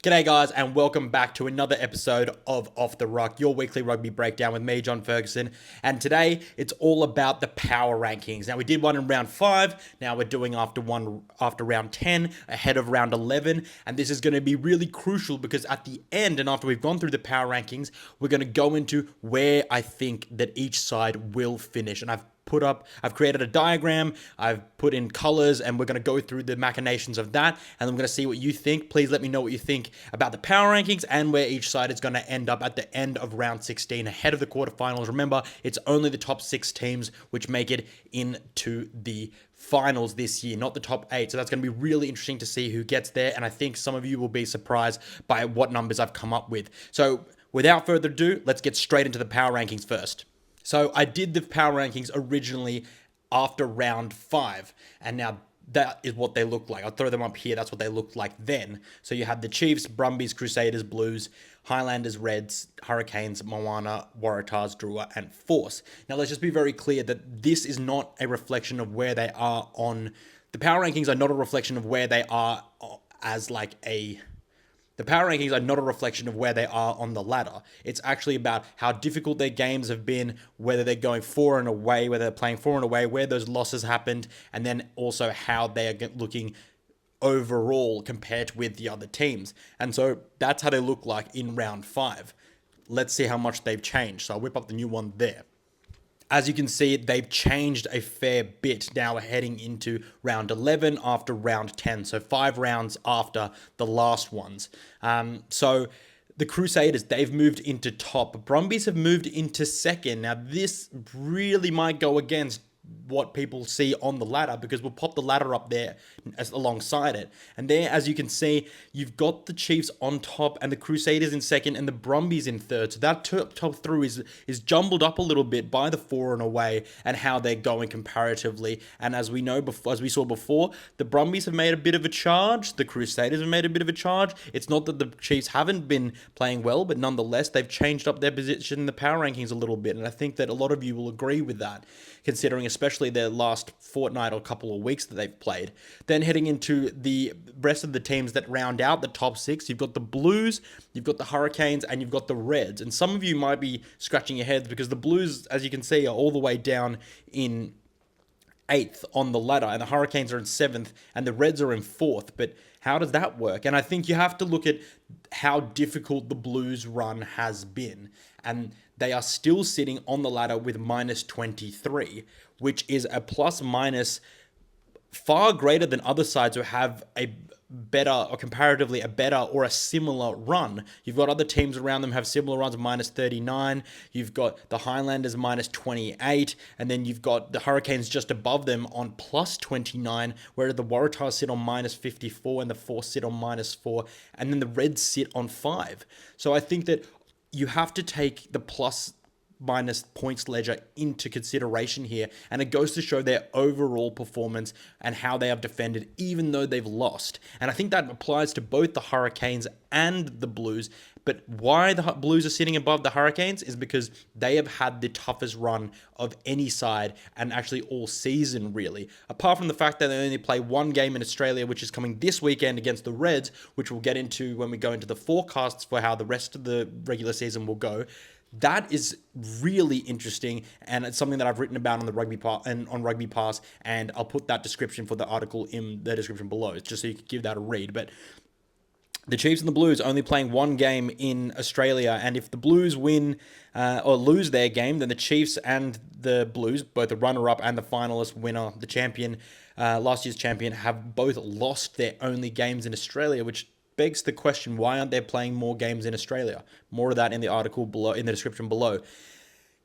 G'day guys and welcome back to another episode of Off the Ruck, your weekly rugby breakdown with me, John Ferguson. And today it's all about the power rankings. Now we did one in round 5, now we're doing after round 10, ahead of round 11, and this is going to be really crucial because at the end and after we've gone through the power rankings, we're going to go into where I think that each side will finish. And I've created a diagram, I've put in colors, and we're going to go through the machinations of that, and I'm going to see what you think. Please let me know what you think about the power rankings and where each side is going to end up at the end of round 16, ahead of the quarterfinals. Remember, it's only the top 6 teams which make it into the finals this year, not the top 8. So that's going to be really interesting to see who gets there, and I think some of you will be surprised by what numbers I've come up with. So without further ado, let's get straight into the power rankings first. So I did the power rankings originally after round 5, and now that is what they look like. I'll throw them up here. That's what they looked like then. So you had the Chiefs, Brumbies, Crusaders, Blues, Highlanders, Reds, Hurricanes, Moana, Waratahs, Drua, and Force. Now let's just be very clear that this is not a reflection of where they are on... The power rankings are not a reflection of where they are as like a... The power rankings are not a reflection of where they are on the ladder. It's actually about how difficult their games have been, whether they're going for and away, whether they're playing for and away, where those losses happened, and then also how they are looking overall compared with the other teams. And so that's how they look like in round 5. Let's see how much they've changed. So I'll whip up the new one there. As you can see, they've changed a fair bit now we're heading into round 11 after round 10. So 5 rounds after the last ones. So the Crusaders, they've moved into top. Brumbies have moved into second. Now this really might go against what people see on the ladder, because we'll pop the ladder up there alongside it. And there, as you can see, you've got the Chiefs on top and the Crusaders in second and the Brumbies in third. So that top three is jumbled up a little bit by the for and away and how they're going comparatively. And as we know, as we saw before, the Brumbies have made a bit of a charge. The Crusaders have made a bit of a charge. It's not that the Chiefs haven't been playing well, but nonetheless, they've changed up their position in the power rankings a little bit. And I think that a lot of you will agree with that, considering especially their last fortnight or couple of weeks that they've played. Then heading into the rest of the teams that round out the top 6, you've got the Blues, you've got the Hurricanes, and you've got the Reds. And some of you might be scratching your heads because the Blues, as you can see, are all the way down in 8th on the ladder, and the Hurricanes are in 7th, and the Reds are in 4th. But how does that work? And I think you have to look at how difficult the Blues run has been. And they are still sitting on the ladder with minus 23, which is a plus minus far greater than other sides who have a better or comparatively a better or a similar run. You've got other teams around them have similar runs of minus 39. You've got the Highlanders minus 28, and then you've got the Hurricanes just above them on plus 29, whereas the Waratahs sit on minus 54 and the Force sit on minus 4, and then the Reds sit on 5. So I think that you have to take the plus minus points ledger into consideration here, and it goes to show their overall performance and how they have defended even though they've lost. And I think that applies to both the Hurricanes and the Blues. But why the Blues are sitting above the Hurricanes is because they have had the toughest run of any side, and actually all season really, apart from the fact that they only play one game in Australia, which is coming this weekend against the Reds, which we'll get into when we go into the forecasts for how the rest of the regular season will go. That is really interesting, and it's something that I've written about on the Rugby Pass, and I'll put that description for the article in the description below, just so you can give that a read. But the Chiefs and the Blues only playing one game in Australia, and if the Blues win or lose their game, then the Chiefs and the Blues, both the runner-up and the finalist winner, the champion, last year's champion, have both lost their only games in Australia, which begs the question, why aren't they playing more games in Australia? More of that in the article below, in the description below.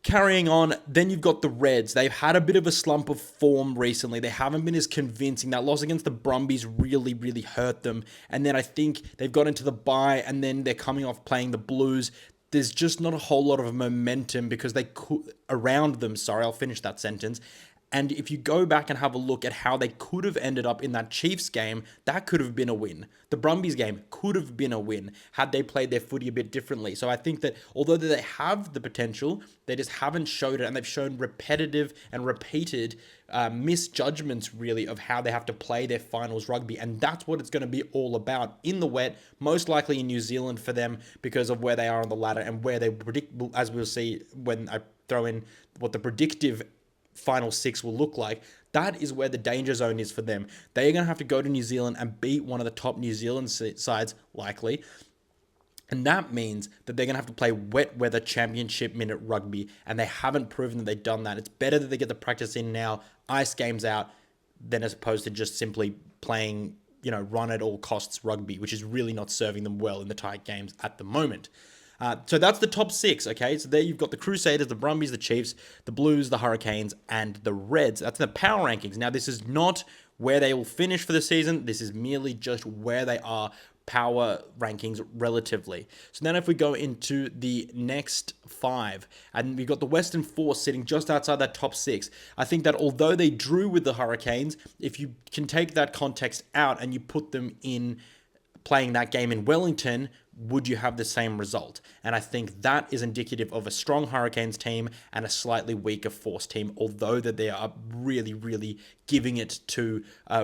Carrying on, then you've got the Reds. They've had a bit of a slump of form recently. They haven't been as convincing. That loss against the Brumbies really, really hurt them. And then I think they've got into the bye, and then they're coming off playing the Blues. There's just not a whole lot of momentum because around them. Sorry, I'll finish that sentence. And if you go back and have a look at how they could have ended up in that Chiefs game, that could have been a win. The Brumbies game could have been a win had they played their footy a bit differently. So I think that although they have the potential, they just haven't showed it, and they've shown repetitive and repeated misjudgments, really, of how they have to play their finals rugby. And that's what it's going to be all about in the wet, most likely in New Zealand for them because of where they are on the ladder and where they predict, as we'll see when I throw in what the predictive final six will look like. That is where the danger zone is for them. They are going to have to go to New Zealand and beat one of the top New Zealand sides, likely. And that means that they're going to have to play wet weather championship minute rugby, and they haven't proven that they've done that. It's better that they get the practice in now, ice games out, than as opposed to just simply playing, run at all costs rugby, which is really not serving them well in the tight games at the moment. So that's the top six, okay? So there you've got the Crusaders, the Brumbies, the Chiefs, the Blues, the Hurricanes, and the Reds. That's the power rankings. Now, this is not where they will finish for the season. This is merely just where they are power rankings relatively. So then if we go into the next five, and we've got the Western Force sitting just outside that top six, I think that although they drew with the Hurricanes, if you can take that context out and you put them in playing that game in Wellington, would you have the same result? And I think that is indicative of a strong Hurricanes team and a slightly weaker Force team, although that they are really, really giving it to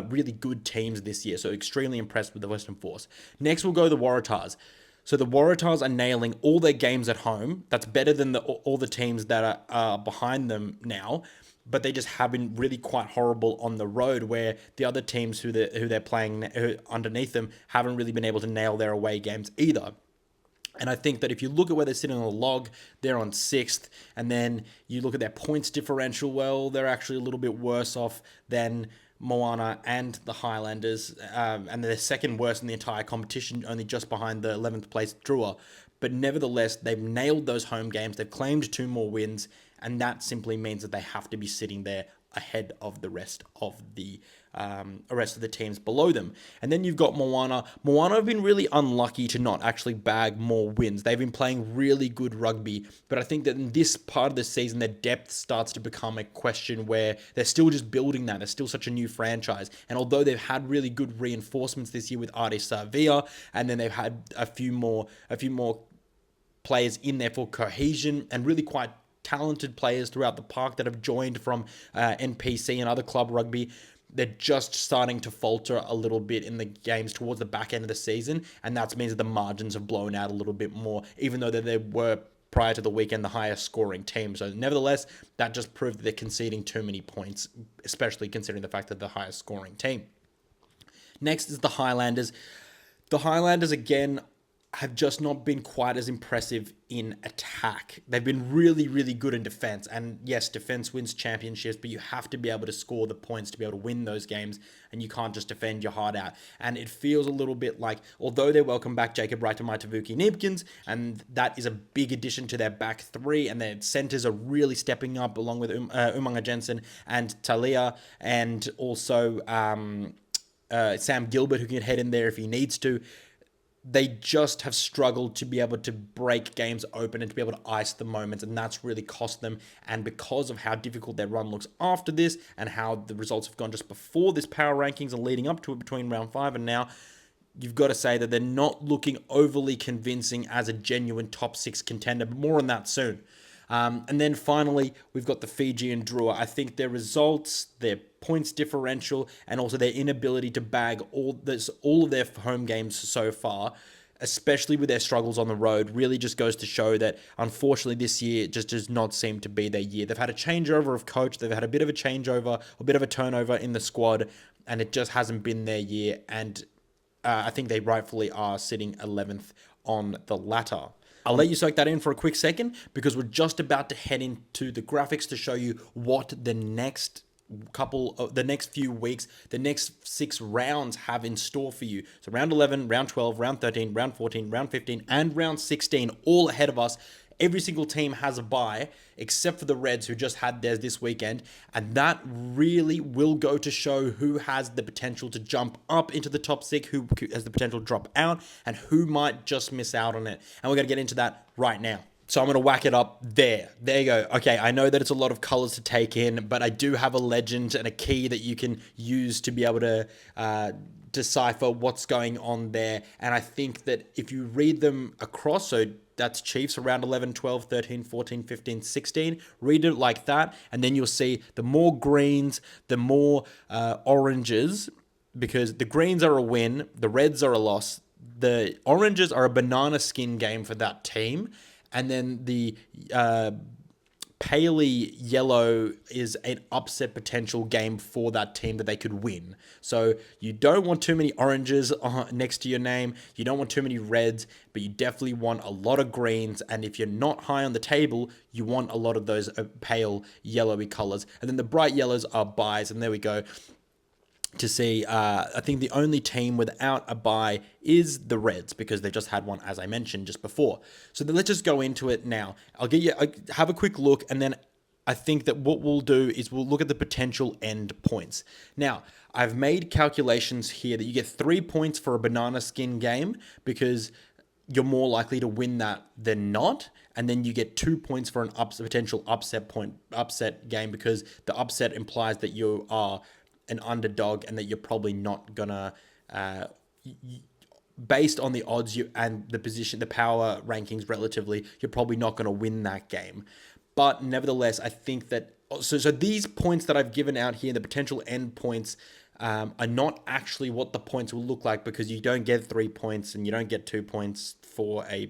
really good teams this year. So extremely impressed with the Western Force. Next, we'll go the Waratahs. So the Waratahs are nailing all their games at home. That's better than all the teams that are behind them now. But they just have been really quite horrible on the road, where the other teams who they're playing underneath them haven't really been able to nail their away games either. And I think that if you look at where they're sitting on the log, they're on 6th. And then you look at their points differential, well, they're actually a little bit worse off than Moana and the Highlanders. And they're second worst in the entire competition, only just behind the 11th place Drua. But nevertheless, they've nailed those home games. They've claimed 2 more wins. And that simply means that they have to be sitting there ahead of the rest of the teams below them. And then you've got Moana. Moana have been really unlucky to not actually bag more wins. They've been playing really good rugby, but I think that in this part of the season, their depth starts to become a question where they're still just building that. They're still such a new franchise. And although they've had really good reinforcements this year with RD11, and then they've had a few more players in there for cohesion and really quite talented players throughout the park that have joined from NPC and other club rugby, they're just starting to falter a little bit in the games towards the back end of the season, and that means that the margins have blown out a little bit more, even though they were prior to the weekend the highest scoring team. So nevertheless, that just proved that they're conceding too many points, especially considering the fact that they're the highest scoring team. Next is the Highlanders. The Highlanders, again, have just not been quite as impressive in attack. They've been really, really good in defense. And yes, defense wins championships, but you have to be able to score the points to be able to win those games, and you can't just defend your heart out. And it feels a little bit like, although they welcome back Jacob Wright and Tavuki Nibkins, and that is a big addition to their back three, and their centers are really stepping up along with Umanga Jensen and Talia, and also Sam Gilbert, who can head in there if he needs to. They just have struggled to be able to break games open and to be able to ice the moments, and that's really cost them. And because of how difficult their run looks after this and how the results have gone just before this power rankings and leading up to it between round 5 and now, you've got to say that they're not looking overly convincing as a genuine top 6 contender, but more on that soon. And then finally, we've got the Fiji and Drua. I think their results, their points differential, and also their inability to bag all of their home games so far, especially with their struggles on the road, really just goes to show that, unfortunately, this year it just does not seem to be their year. They've had a changeover of coach. They've had a bit of a changeover, a bit of a turnover in the squad, and it just hasn't been their year. And I think they rightfully are sitting 11th on the ladder. I'll let you soak that in for a quick second, because we're just about to head into the graphics to show you what the next few weeks, the next 6 rounds have in store for you. So round 11, round 12, round 13, round 14, round 15, and round 16, all ahead of us. Every single team has a bye, except for the Reds, who just had theirs this weekend. And that really will go to show who has the potential to jump up into the top 6, who has the potential to drop out, and who might just miss out on it. And we're going to get into that right now. So I'm going to whack it up there. There you go. Okay, I know that it's a lot of colors to take in, but I do have a legend and a key that you can use to be able to decipher what's going on there. And I think that if you read them across, so that's Chiefs around 11, 12, 13, 14, 15, 16. Read it like that, and then you'll see the more greens, the more oranges, because the greens are a win, the reds are a loss, the oranges are a banana skin game for that team, and then the paley yellow is an upset potential game for that team that they could win. So you don't want too many oranges next to your name. You don't want too many reds, but you definitely want a lot of greens. And if you're not high on the table, you want a lot of those pale yellowy colors. And then the bright yellows are buys. And there we go. To see, I think the only team without a bye is the Reds, because they just had one, as I mentioned just before. So then let's just go into it now. I'll have a quick look, and then I think that what we'll do is we'll look at the potential end points. Now, I've made calculations here that you get 3 points for a banana skin game, because you're more likely to win that than not. And then you get 2 points for an potential upset game, because the upset implies that you are an underdog and that you're probably not gonna, based on the odds and the position, the power rankings relatively, you're probably not gonna win that game. But nevertheless, I think that so these points that I've given out here, the potential end points, are not actually what the points will look like, because you don't get 3 points and you don't get 2 points for a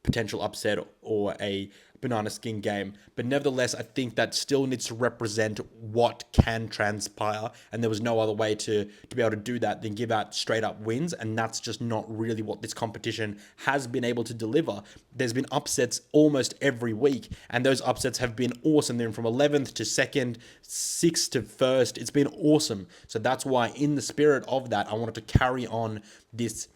potential upset or a banana skin game. But nevertheless, I think that still needs to represent what can transpire, and there was no other way to be able to do that than give out straight up wins, and that's just not really what this competition has been able to deliver. There's been upsets almost every week, and those upsets have been awesome. They're from 11th to 2nd, 6th to 1st. It's been awesome. So that's why, in the spirit of that, I wanted to carry on this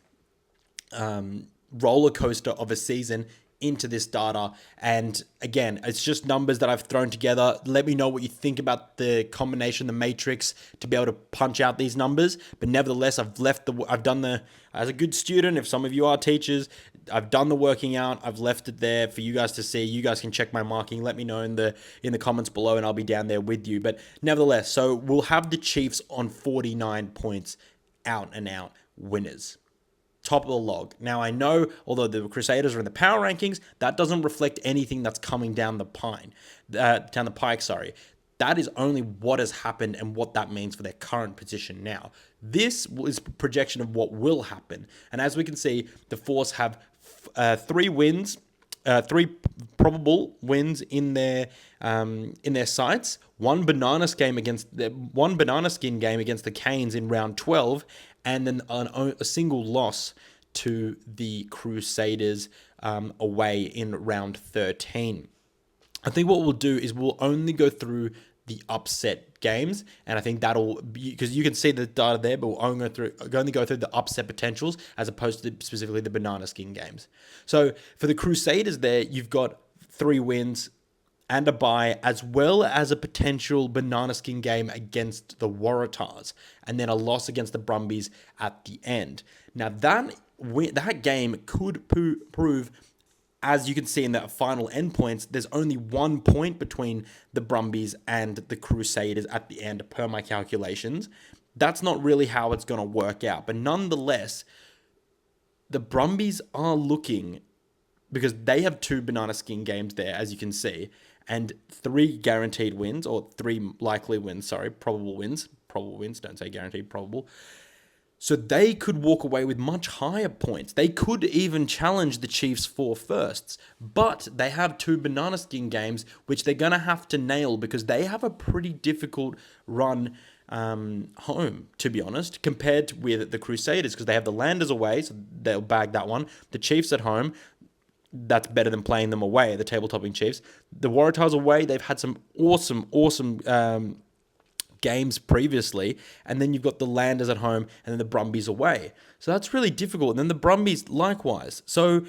roller coaster of a season into this data. And again, it's just numbers that I've thrown together. Let me know what you think about the combination, the matrix, to be able to punch out these numbers. But nevertheless, as a good student, if some of you are teachers, I've done the working out. I've left it there for you guys to see. You guys can check my marking. Let me know in the comments below, and I'll be down there with you. But nevertheless, so we'll have the Chiefs on 49 points, out and out winners. Top of the log. Now, I know, although the Crusaders are in the power rankings, that doesn't reflect anything that's coming down the pike. That is only what has happened and what that means for their current position now. This is a projection of what will happen. And as we can see, the Force have 3 wins, 3 probable wins in their sights. One banana skin against the Canes in round 12, and then a single loss to the Crusaders away in round 13. I think what we'll do is we'll only go through the upset games, and I think that'll be, because you can see the data there, but we'll only go through the upset potentials as opposed to specifically the banana skin games. So for the Crusaders there, you've got 3 wins and a bye, as well as a potential banana skin game against the Waratahs, and then a loss against the Brumbies at the end. Now that game could prove, as you can see in the final endpoints, there's only 1 point between the Brumbies and the Crusaders at the end, per my calculations. That's not really how it's going to work out. But nonetheless, the Brumbies are looking, because they have 2 banana skin games there, as you can see, and 3 guaranteed wins, or 3 likely wins, probable wins, don't say guaranteed, probable. So they could walk away with much higher points. They could even challenge the Chiefs for firsts, but they have 2 banana skin games, which they're going to have to nail, because they have a pretty difficult run home, to be honest, compared with the Crusaders, because they have the Highlanders away, so they'll bag that one. The Chiefs at home, that's better than playing them away, the table-topping Chiefs. The Waratahs away, they've had some awesome games previously, and then you've got the Highlanders at home, and then the Brumbies away. So that's really difficult. And then the Brumbies likewise. So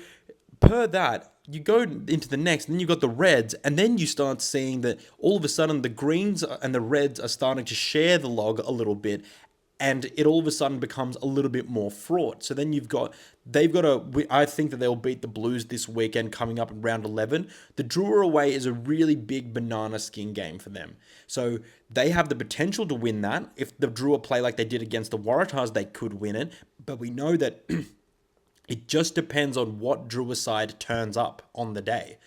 per that, you go into the next, and then you've got the Reds, and then you start seeing that all of a sudden the Greens and the Reds are starting to share the log a little bit, and it all of a sudden becomes a little bit more fraught. So then I think that they'll beat the Blues this weekend coming up in round 11. The Drua away is a really big banana skin game for them. So they have the potential to win that. If the Drua play like they did against the Waratahs, they could win it. But we know that it just depends on what Drua side turns up on the day.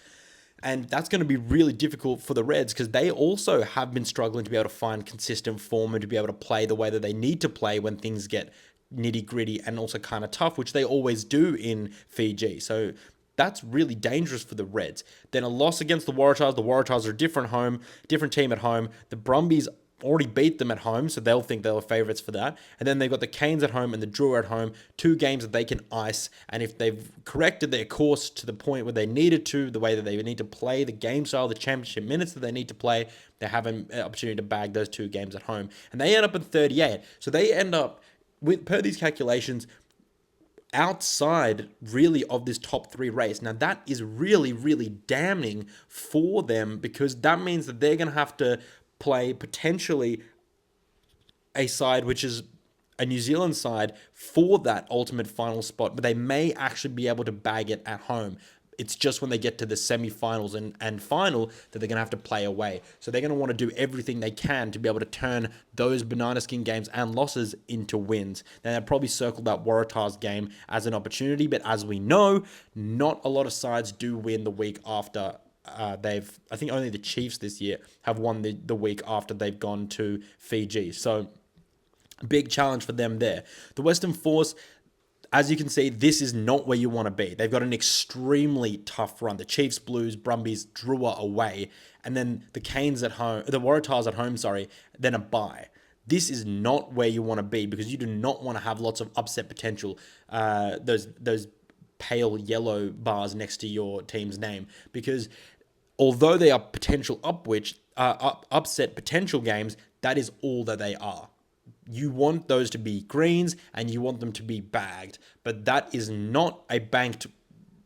And that's going to be really difficult for the Reds because they also have been struggling to be able to find consistent form and to be able to play the way that they need to play when things get nitty gritty and also kind of tough, which they always do in Fiji. So that's really dangerous for the Reds. Then a loss against the Waratahs. The Waratahs are a different team at home. The Brumbies already beat them at home, so they'll think they were favourites for that. And then they've got the Canes at home and the Drua at home, 2 games that they can ice. And if they've corrected their course to the point where they needed to, the way that they need to play the game style, the championship minutes that they need to play, they have an opportunity to bag those 2 games at home. And they end up at 38. So they end up, per these calculations, outside really of this top 3 race. Now that is really, really damning for them because that means that they're going to have to play potentially a side which is a New Zealand side for that ultimate final spot, but they may actually be able to bag it at home. It's just when they get to the semi-finals and final that they're going to have to play away. So they're going to want to do everything they can to be able to turn those banana skin games and losses into wins. Then they'll probably circle that Waratahs game as an opportunity, but as we know, not a lot of sides do win the week after I think only the Chiefs this year have won the week after they've gone to Fiji. So big challenge for them there. The Western Force, as you can see, this is not where you want to be. They've got an extremely tough run. The Chiefs, Blues, Brumbies, Drua away, and then the Canes at home, the Waratahs at home, then a bye. This is not where you want to be because you do not want to have lots of upset potential. Those pale yellow bars next to your team's name, because although they are potential upset potential games, that is all that they are. You want those to be greens and you want them to be bagged, but that is not a banked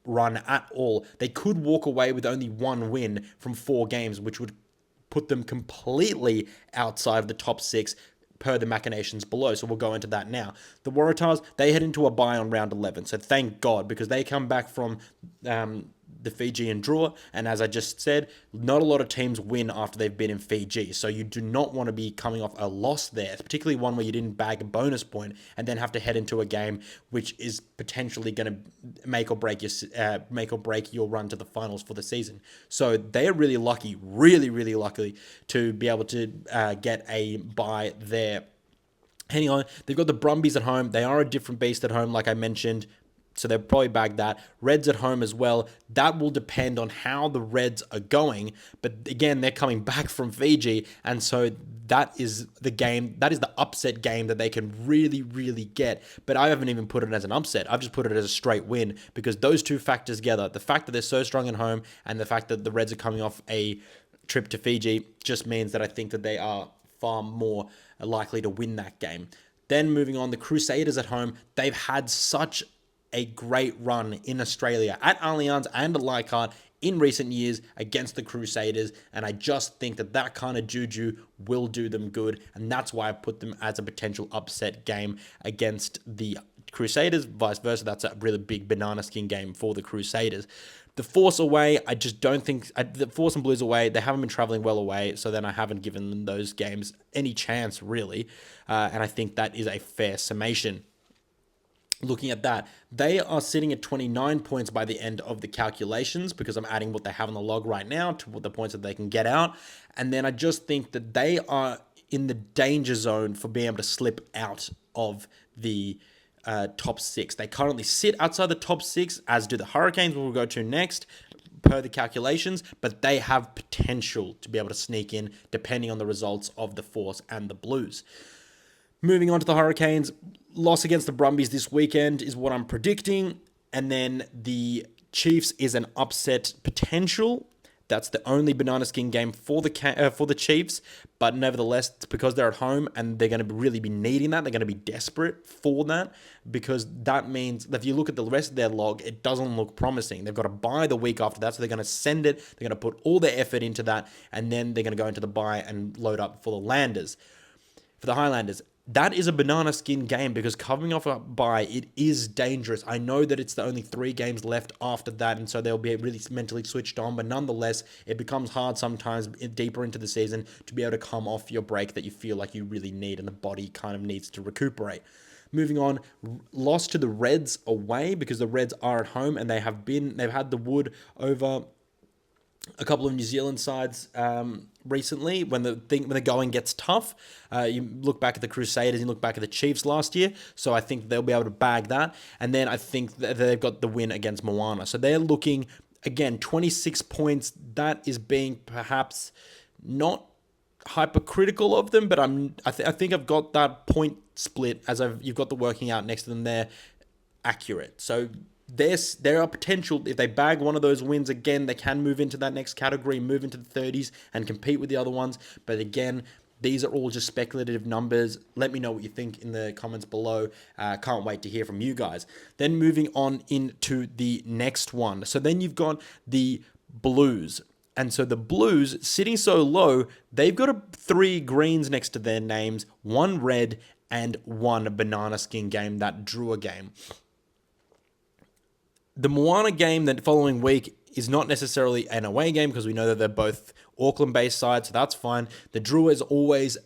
run at all. They could walk away with only 1 win from 4 games, which would put them completely outside of the top 6 per the machinations below. So we'll go into that now. The Waratahs, they head into a bye on round 11. So thank God, because they come back from the Fiji and Drua, and as I just said, not a lot of teams win after they've been in Fiji, so you do not want to be coming off a loss there, particularly one where you didn't bag a bonus point and then have to head into a game which is potentially going to make or break your run to the finals for the season. So they're really lucky, really lucky to be able to get a bye there. Hang on, they've got the Brumbies at home. They are a different beast at home, like I mentioned. So they'll probably bag that. Reds at home as well. That will depend on how the Reds are going. But again, they're coming back from Fiji. And so that is the game. That is the upset game that they can really get. But I haven't even put it as an upset. I've just put it as a straight win because those 2 factors together, the fact that they're so strong at home and the fact that the Reds are coming off a trip to Fiji, just means that I think that they are far more likely to win that game. Then moving on, the Crusaders at home. They've had such a great run in Australia at Allianz and at Leichhardt in recent years against the Crusaders, and I just think that kind of juju will do them good, and that's why I put them as a potential upset game against the Crusaders. Vice versa, that's a really big banana skin game for the Crusaders. The Force away, I just don't think... the Force and Blues away, they haven't been travelling well away, so then I haven't given them those games any chance, really, and I think that is a fair summation. Looking at that, they are sitting at 29 points by the end of the calculations because I'm adding what they have on the log right now to the points that they can get out. And then I just think that they are in the danger zone for being able to slip out of the top 6. They currently sit outside the top 6, as do the Hurricanes, we'll go to next, per the calculations, but they have potential to be able to sneak in depending on the results of the Force and the Blues. Moving on to the Hurricanes, loss against the Brumbies this weekend is what I'm predicting. And then the Chiefs is an upset potential. That's the only banana skin game for the Chiefs. But nevertheless, it's because they're at home and they're going to really be needing that. They're going to be desperate for that because that means that if you look at the rest of their log, it doesn't look promising. They've got to bye the week after that. So they're going to send it. They're going to put all their effort into that. And then they're going to go into the bye and load up for the Landers. For the Highlanders, that is a banana skin game because coming off a bye, it is dangerous. I know that it's the only 3 games left after that, and so they'll be really mentally switched on, but nonetheless, it becomes hard sometimes deeper into the season to be able to come off your break that you feel like you really need, and the body kind of needs to recuperate. Moving on, lost to the Reds away because the Reds are at home and they've had the wood over a couple of New Zealand sides recently when the going gets tough. You look back at the Crusaders, you look back at the Chiefs last year, so I think they'll be able to bag that. And then I think that they've got the win against Moana. So they're looking, again, 26 points. That is being perhaps not hypercritical of them, but I think I've got that point split as you've got the working out next to them there accurate. So there are potential, if they bag one of those wins again, they can move into that next category, move into the 30s and compete with the other ones. But again, these are all just speculative numbers. Let me know what you think in the comments below. Can't wait to hear from you guys. Then moving on into the next one. So then you've got the Blues. And so the Blues, sitting so low, they've got 3 greens next to their names, 1 red and 1 banana skin game, that Drua game. The Moana game the following week is not necessarily an away game because we know that they're both Auckland-based sides, so that's fine. The Drua is always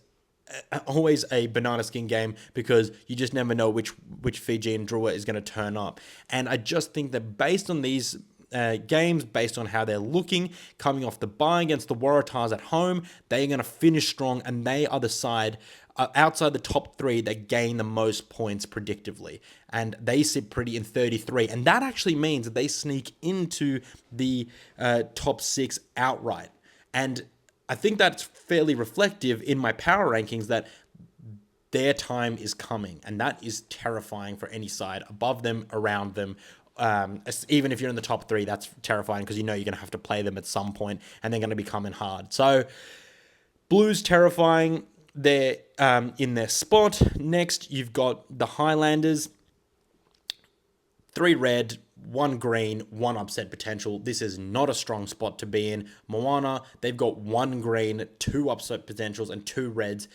a banana skin game because you just never know which Fijian Drua is going to turn up. And I just think that based on these games, based on how they're looking, coming off the bye against the Waratahs at home, they're going to finish strong, and they are the side outside the top 3 that gain the most points predictively. And they sit pretty in 33. And that actually means that they sneak into the top 6 outright. And I think that's fairly reflective in my power rankings that their time is coming. And that is terrifying for any side above them, around them. Even if you're in the top 3, that's terrifying because you know you're going to have to play them at some point and they're going to be coming hard. So Blues terrifying. They're in their spot. Next, you've got the Highlanders. 3 red, 1 green, 1 upset potential. This is not a strong spot to be in. Moana, they've got 1 green, 2 upset potentials, and 2 reds.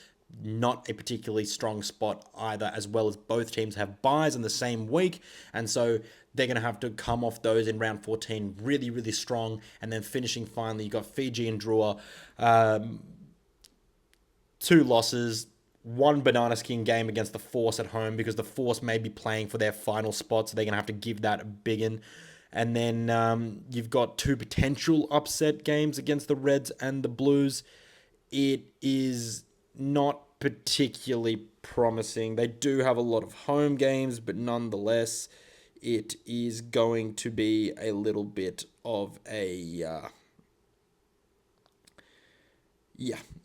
Not a particularly strong spot either, as well as both teams have buys in the same week. And so they're going to have to come off those in round 14 really, really strong. And then finishing finally, you've got Fiji and Drua. 2 losses, 1 banana skin game against the Force at home because the Force may be playing for their final spot, so they're going to have to give that a big one. And then you've got 2 potential upset games against the Reds and the Blues. It is not particularly promising. They do have a lot of home games, but nonetheless, it is going to be a little bit of a...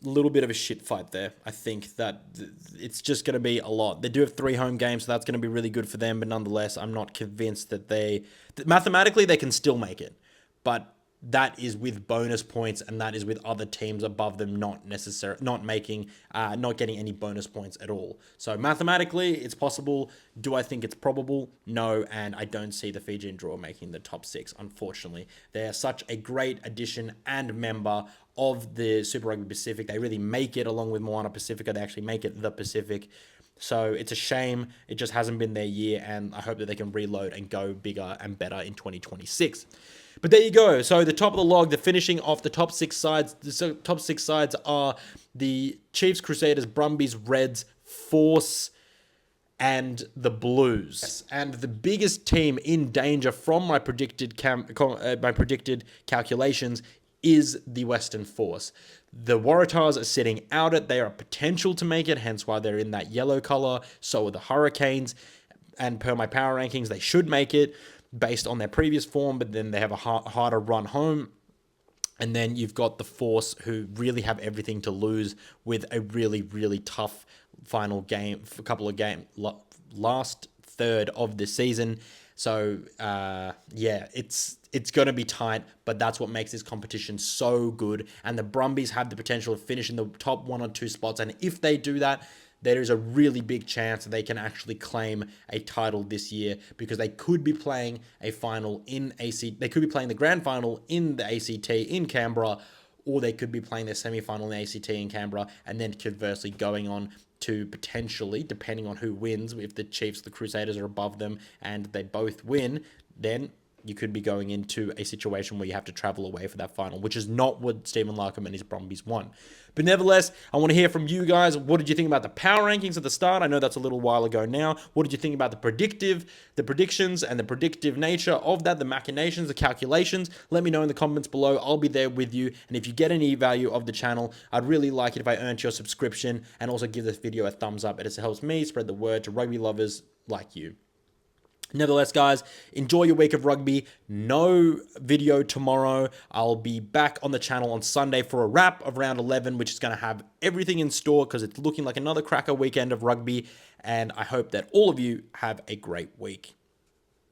little bit of a shit fight there. I think that it's just going to be a lot. They do have 3 home games, so that's going to be really good for them. But nonetheless, I'm not convinced that mathematically they can still make it. But that is with bonus points, and that is with other teams above them not getting any bonus points at all. So mathematically, it's possible. Do I think it's probable? No, and I don't see the Fijian Drua making the top 6, unfortunately. They are such a great addition and member of the Super Rugby Pacific. They really make it, along with Moana Pacifica. They actually make it the Pacific. So it's a shame. It just hasn't been their year, and I hope that they can reload and go bigger and better in 2026. But there you go. So the top of the log, the finishing off the top 6 sides. The top 6 sides are the Chiefs, Crusaders, Brumbies, Reds, Force, and the Blues. And the biggest team in danger from my predicted calculations is the Western Force. The Waratahs are sitting out it. They are potential to make it, hence why they're in that yellow color. So are the Hurricanes. And per my power rankings, they should make it based on their previous form, but then they have a harder run home. And then you've got the Force, who really have everything to lose with a really, really tough final game, a couple of games, last third of the season. So, it's going to be tight, but that's what makes this competition so good. And the Brumbies have the potential to finish in the top 1 or 2 spots. And if they do that, there is a really big chance that they can actually claim a title this year, because they could be playing a final in ACT. They could be playing the grand final in the ACT in Canberra, or they could be playing their semi-final in the ACT in Canberra, and then conversely going on to potentially, depending on who wins, if the Chiefs, the Crusaders are above them and they both win, then you could be going into a situation where you have to travel away for that final, which is not what Stephen Larkham and his Brumbies won. But nevertheless, I want to hear from you guys. What did you think about the power rankings at the start? I know that's a little while ago now. What did you think about the predictions and the predictive nature of that, the machinations, the calculations? Let me know in the comments below. I'll be there with you. And if you get any value of the channel, I'd really like it if I earned your subscription, and also give this video a thumbs up. It helps me spread the word to rugby lovers like you. Nevertheless, guys, enjoy your week of rugby. No video tomorrow. I'll be back on the channel on Sunday for a wrap of round 11, which is going to have everything in store because it's looking like another cracker weekend of rugby. And I hope that all of you have a great week.